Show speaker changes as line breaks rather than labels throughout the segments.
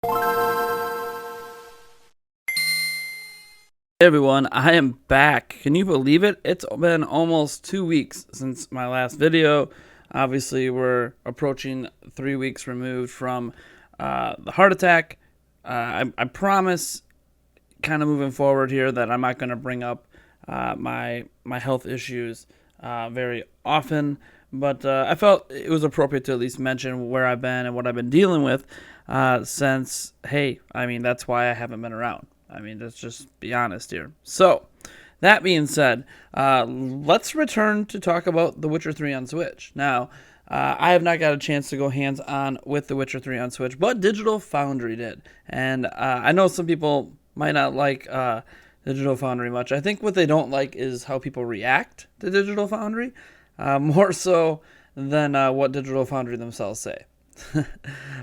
Hey everyone, I am back. Can you believe it? It's been almost 2 weeks since my last video. Obviously, we're approaching 3 weeks removed from the heart attack. I promise, kind of moving forward here, that I'm not going to bring up my health issues very often. But I felt it was appropriate to at least mention where I've been and what I've been dealing with since, hey, I mean, that's why I haven't been around. I mean, let's just be honest here. So, that being said, let's return to talk about The Witcher 3 on Switch. Now, I have not got a chance to go hands-on with The Witcher 3 on Switch, but Digital Foundry did. And I know some people might not like Digital Foundry much. I think what they don't like is how people react to Digital Foundry, more so than what Digital Foundry themselves say.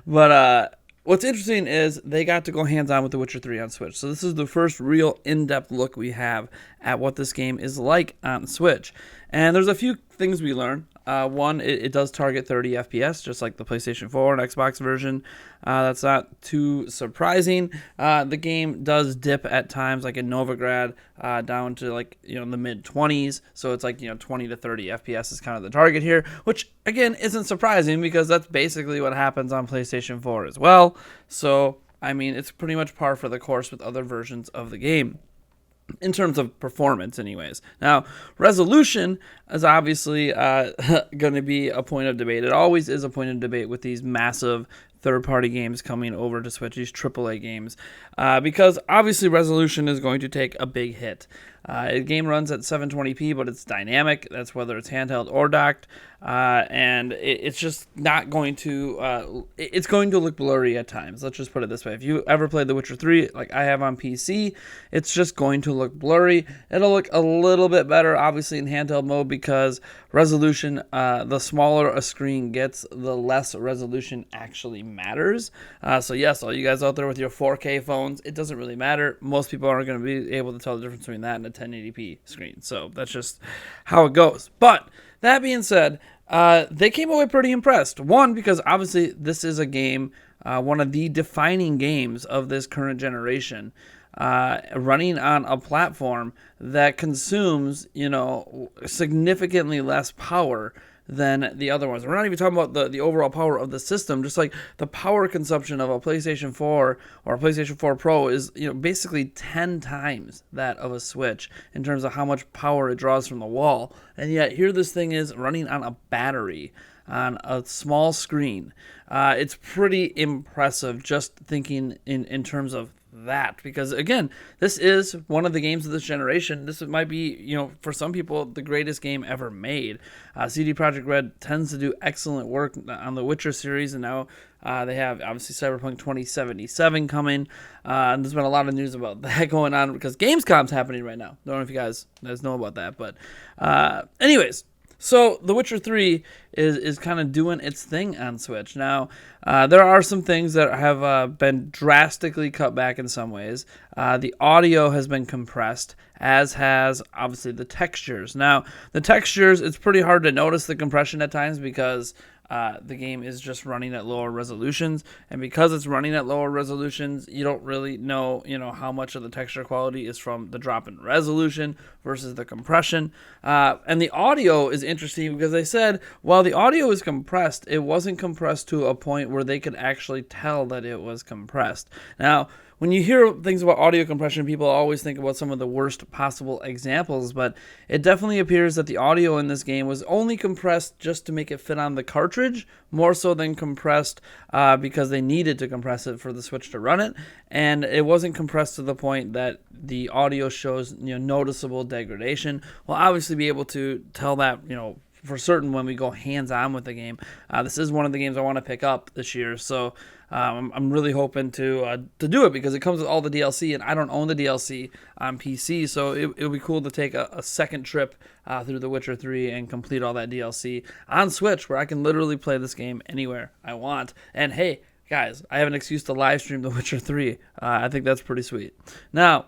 But what's interesting is they got to go hands-on with The Witcher 3 on Switch. So this is the first real in-depth look we have at what this game is like on Switch. And there's a few things we learn. One, it does target 30 FPS, just like the PlayStation 4 and Xbox version. That's not too surprising. The game does dip at times, like in Novigrad, down to like the mid 20s. So it's like 20 to 30 FPS is kind of the target here, which again isn't surprising because that's basically what happens on PlayStation 4 as well. So I mean, it's pretty much par for the course with other versions of the game, in terms of performance anyways. Now, resolution is obviously going to be a point of debate. It always is a point of debate with these massive third-party games coming over to Switch, these AAA games, because obviously resolution is going to take a big hit. The game runs at 720p, but it's dynamic. That's whether it's handheld or docked, and it's just not going to. It's going to look blurry at times. Let's just put it this way: if you ever played The Witcher 3, like I have on PC, it's just going to look blurry. It'll look a little bit better, obviously, in handheld mode because resolution. The smaller a screen gets, the less resolution actually matters. So yes, all you guys out there with your 4K phones, it doesn't really matter. Most people aren't going to be able to tell the difference between that and a 1080p screen. So that's just how it goes. But that being said, they came away pretty impressed. One, because obviously this is a game, one of the defining games of this current generation, running on a platform that consumes, significantly less power than the other ones. We're not even talking about the overall power of the system. Just like the power consumption of a PlayStation 4 or a PlayStation 4 Pro is, basically 10 times that of a Switch in terms of how much power it draws from the wall. And yet here this thing is running on a battery on a small screen. It's pretty impressive just thinking in terms of that, because again, this is one of the games of this generation. This might be, for some people, the greatest game ever made. CD Projekt Red tends to do excellent work on the Witcher series, and now they have obviously Cyberpunk 2077 coming, and there's been a lot of news about that going on because Gamescom's happening right now. Don't know if you guys know about that, but anyways. So The Witcher 3 is kind of doing its thing on Switch. Now, there are some things that have been drastically cut back in some ways. The audio has been compressed, as has, obviously, the textures. Now, the textures, it's pretty hard to notice the compression at times because the game is just running at lower resolutions, and because it's running at lower resolutions, you don't really know, how much of the texture quality is from the drop in resolution versus the compression. And the audio is interesting because they said while the audio is compressed, it wasn't compressed to a point where they could actually tell that it was compressed. Now, when you hear things about audio compression, people always think about some of the worst possible examples, but it definitely appears that the audio in this game was only compressed just to make it fit on the cartridge, more so than compressed because they needed to compress it for the Switch to run it, and it wasn't compressed to the point that the audio shows noticeable degradation. We'll obviously be able to tell that for certain when we go hands-on with the game. This is one of the games I want to pick up this year, so I'm really hoping to do it because it comes with all the DLC, and I don't own the DLC on PC, so it'll be cool to take a second trip through The Witcher 3 and complete all that DLC on Switch, where I can literally play this game anywhere I want. And hey, guys, I have an excuse to live stream The Witcher 3. I think that's pretty sweet. Now,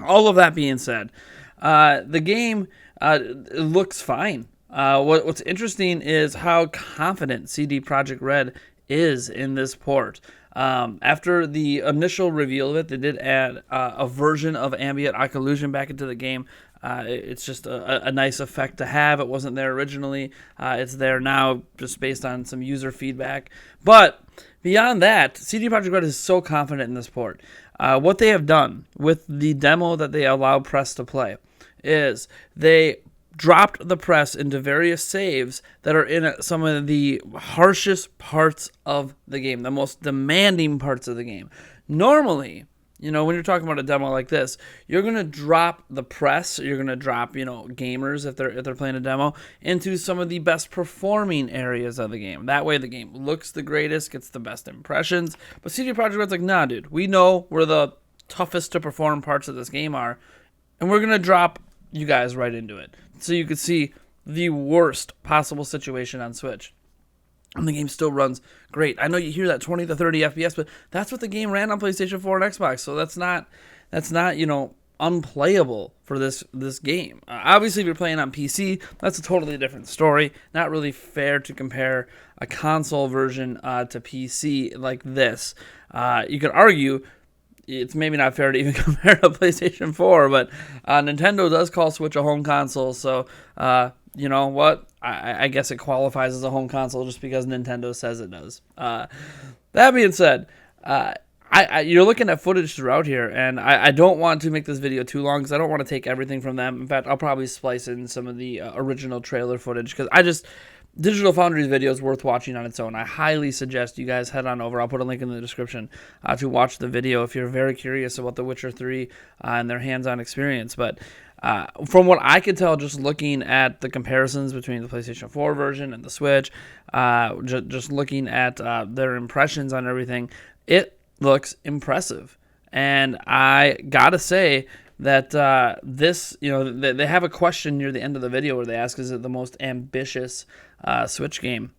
all of that being said, the game looks fine. What's interesting is how confident CD Projekt Red is in this port. After the initial reveal of it, they did add a version of ambient occlusion back into the game. It's just a nice effect to have. It wasn't there originally. It's there now just based on some user feedback. But beyond that, CD Projekt Red is so confident in this port. What they have done with the demo that they allow press to play is they dropped the press into various saves that are in some of the harshest parts of the game, the most demanding parts of the game. Normally, when you're talking about a demo like this, you're going to drop the press, you're going to drop, gamers if they're playing a demo into some of the best performing areas of the game. That way the game looks the greatest, gets the best impressions. But CD Projekt Red's like, nah, dude, we know where the toughest to perform parts of this game are, and we're going to drop you guys right into it. So you could see the worst possible situation on Switch. And the game still runs great. I know you hear that 20 to 30 FPS, but that's what the game ran on PlayStation 4 and Xbox. So that's not unplayable for this game. Obviously, if you're playing on PC, that's a totally different story. Not really fair to compare a console version to PC like this. You could argue it's maybe not fair to even compare to PlayStation 4, but Nintendo does call Switch a home console, so you know what? I guess it qualifies as a home console just because Nintendo says it does. That being said, you're looking at footage throughout here, and I don't want to make this video too long because I don't want to take everything from them. In fact, I'll probably splice in some of the original trailer footage because Digital Foundry's video is worth watching on its own. I highly suggest you guys head on over. I'll put a link in the description to watch the video if you're very curious about The Witcher 3 and their hands-on experience. But from what I could tell, just looking at the comparisons between the PlayStation 4 version and the Switch, just looking at their impressions on everything, it looks impressive. And I gotta say that this, they have a question near the end of the video where they ask, is it the most ambitious Switch game?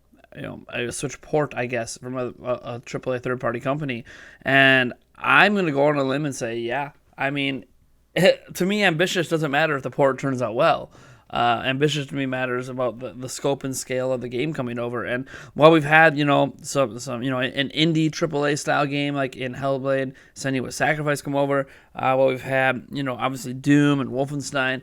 A Switch port, I guess, from a AAA third-party company. And I'm going to go on a limb and say, yeah. I mean, to me, ambitious doesn't matter if the port turns out well. Ambitious to me matters about the scope and scale of the game coming over. And while we've had, some an indie AAA style game like in Hellblade, Senua's Sacrifice come over, while we've had, obviously Doom and Wolfenstein,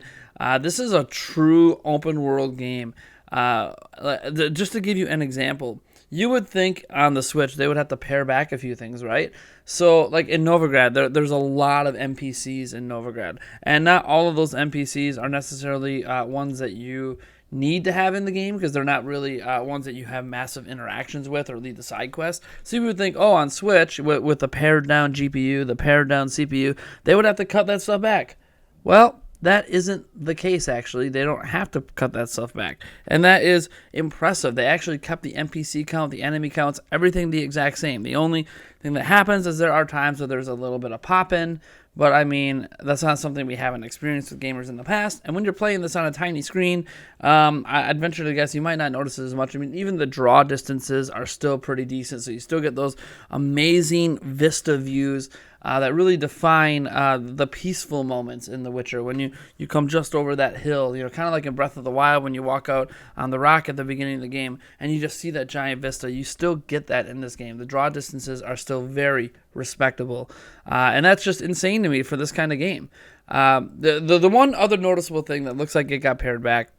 this is a true open world game. Just to give you an example, you would think on the Switch they would have to pare back a few things, right? So, like in Novigrad, there's a lot of NPCs in Novigrad, and not all of those NPCs are necessarily ones that you need to have in the game because they're not really ones that you have massive interactions with or lead the side quests. So you would think, on Switch, with the pared down GPU, the pared down CPU, they would have to cut that stuff back. Well, that isn't the case, actually. They don't have to cut that stuff back. And that is impressive. They actually kept the NPC count, the enemy counts, everything the exact same. The only thing that happens is there are times where there's a little bit of pop-in, but I mean, that's not something we haven't experienced with gamers in the past. And when you're playing this on a tiny screen, I'd venture to guess you might not notice it as much. I mean, even the draw distances are still pretty decent, so you still get those amazing vista views that really define the peaceful moments in The Witcher. When you come just over that hill, kind of like in Breath of the Wild when you walk out on the rock at the beginning of the game and you just see that giant vista. You still get that in this game. The draw distances are still very respectable, and that's just insane to me for this kind of game. The one other noticeable thing that looks like it got pared back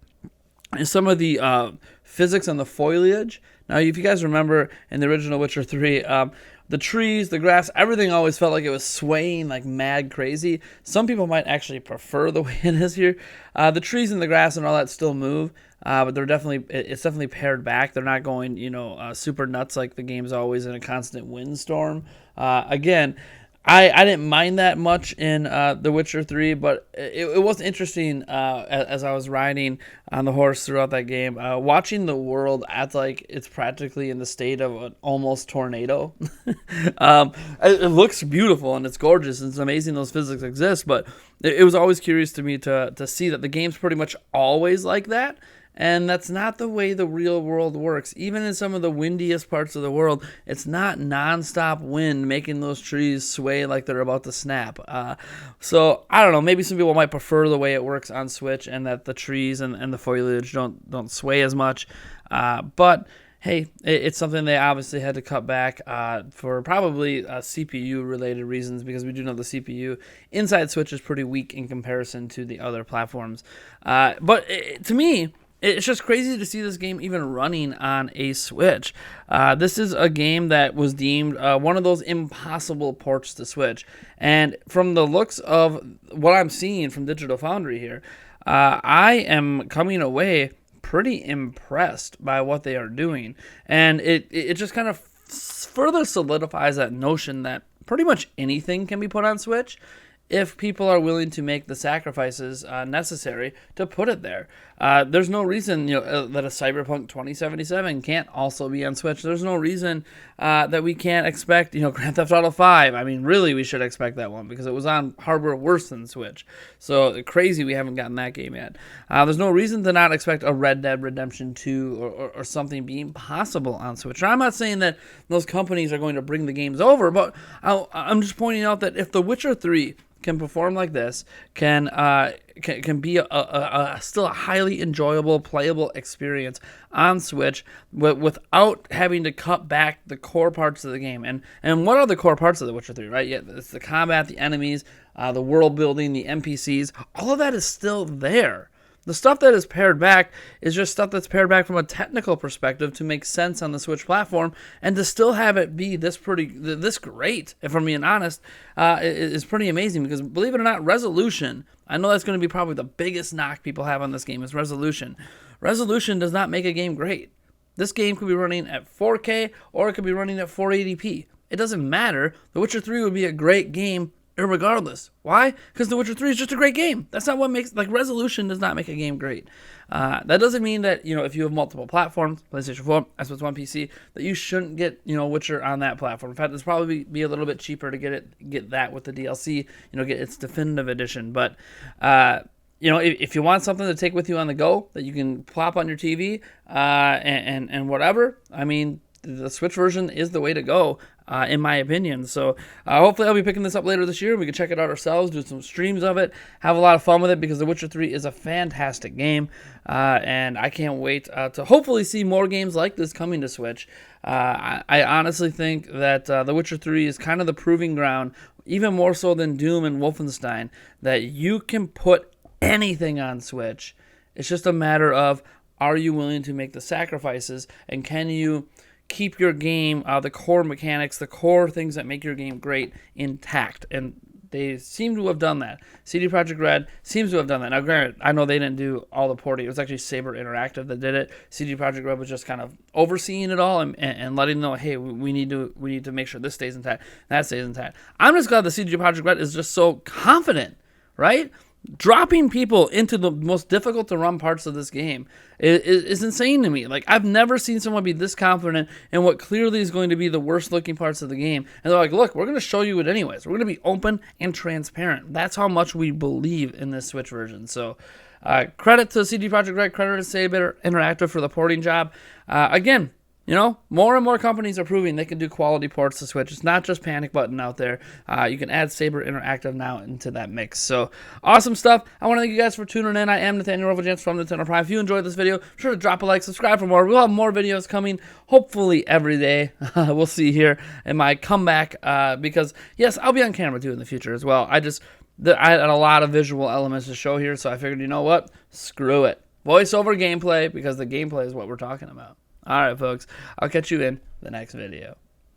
is some of the physics on the foliage. Now, if you guys remember in the original Witcher 3, the trees, the grass, everything always felt like it was swaying like mad crazy. Some people might actually prefer the way it is here. The trees and the grass and all that still move, but it's definitely pared back. They're not going, super nuts like the game's always in a constant windstorm. Again, I didn't mind that much in The Witcher 3, but it was interesting as I was riding on the horse throughout that game, watching the world act like it's practically in the state of an almost tornado. It looks beautiful and it's gorgeous and it's amazing those physics exist, but it was always curious to me to see that the game's pretty much always like that. And that's not the way the real world works. Even in some of the windiest parts of the world, it's not nonstop wind making those trees sway like they're about to snap. So, I don't know, maybe some people might prefer the way it works on Switch and that the trees and the foliage don't sway as much. But hey, it's something they obviously had to cut back for probably CPU-related reasons, because we do know the CPU inside Switch is pretty weak in comparison to the other platforms. But to me, it's just crazy to see this game even running on a Switch. This is a game that was deemed one of those impossible ports to Switch. And from the looks of what I'm seeing from Digital Foundry here, I am coming away pretty impressed by what they are doing. And it just kind of further solidifies that notion that pretty much anything can be put on Switch if people are willing to make the sacrifices necessary to put it there. There's no reason that a Cyberpunk 2077 can't also be on Switch. There's no reason that we can't expect Grand Theft Auto 5. I mean, really, we should expect that one because it was on hardware worse than Switch. So crazy we haven't gotten that game yet. There's no reason to not expect a Red Dead Redemption 2 or something being possible on Switch. Now, I'm not saying that those companies are going to bring the games over, but I'm just pointing out that if The Witcher 3 can perform like this, can be still a highly enjoyable, playable experience on Switch without having to cut back the core parts of the game. And what are the core parts of The Witcher 3, right? Yeah, it's the combat, the enemies, the world building, the NPCs. All of that is still there. The stuff that is pared back is just stuff that's pared back from a technical perspective to make sense on the Switch platform, and to still have it be this great, if I'm being honest, is pretty amazing. Because believe it or not, resolution, I know that's going to be probably the biggest knock people have on this game, is resolution. Resolution does not make a game great. This game could be running at 4K or it could be running at 480p. It doesn't matter. The Witcher 3 would be a great game regardless. Why? Because The Witcher 3 is just a great game. That's not what makes, resolution does not make a game great. That doesn't mean that, if you have multiple platforms, PlayStation 4, Xbox One, PC, that you shouldn't get, Witcher on that platform. In fact, it's probably be a little bit cheaper to get that with the DLC, get its definitive edition. But, if you want something to take with you on the go that you can plop on your TV and whatever, I mean, the Switch version is the way to go, in my opinion. So hopefully I'll be picking this up later this year. We can check it out ourselves, do some streams of it, have a lot of fun with it, because The Witcher 3 is a fantastic game, and I can't wait to hopefully see more games like this coming to Switch. I honestly think that The Witcher 3 is kind of the proving ground, even more so than Doom and Wolfenstein, that you can put anything on Switch. It's just a matter of, are you willing to make the sacrifices, and can you keep your game, the core mechanics, the core things that make your game great, intact? And they seem to have done that. CD Projekt Red seems to have done that. Now, granted, I know they didn't do all the porting. It was actually Saber Interactive that did it. CD Projekt Red was just kind of overseeing it all and letting them know, hey, we need to make sure this stays intact, that stays intact. I'm just glad the CD Projekt Red is just so confident, right? Dropping people into the most difficult to run parts of this game is insane to me. I've never seen someone be this confident in what clearly is going to be the worst looking parts of the game. And they're like, look, we're going to show you it anyways. We're going to be open and transparent. That's how much we believe in this Switch version. So credit to CD Projekt Red, credit to Saber Interactive for the porting job. Again, more and more companies are proving they can do quality ports to Switch. It's not just Panic Button out there. You can add Saber Interactive now into that mix. So, awesome stuff. I want to thank you guys for tuning in. I am Nathaniel Rovajans from Nintendo Prime. If you enjoyed this video, be sure to drop a like, subscribe for more. We'll have more videos coming, hopefully every day. We'll see here in my comeback, because, yes, I'll be on camera too in the future as well. I had a lot of visual elements to show here, so I figured, you know what? Screw it. Voiceover gameplay, because the gameplay is what we're talking about. All right, folks. I'll catch you in the next video.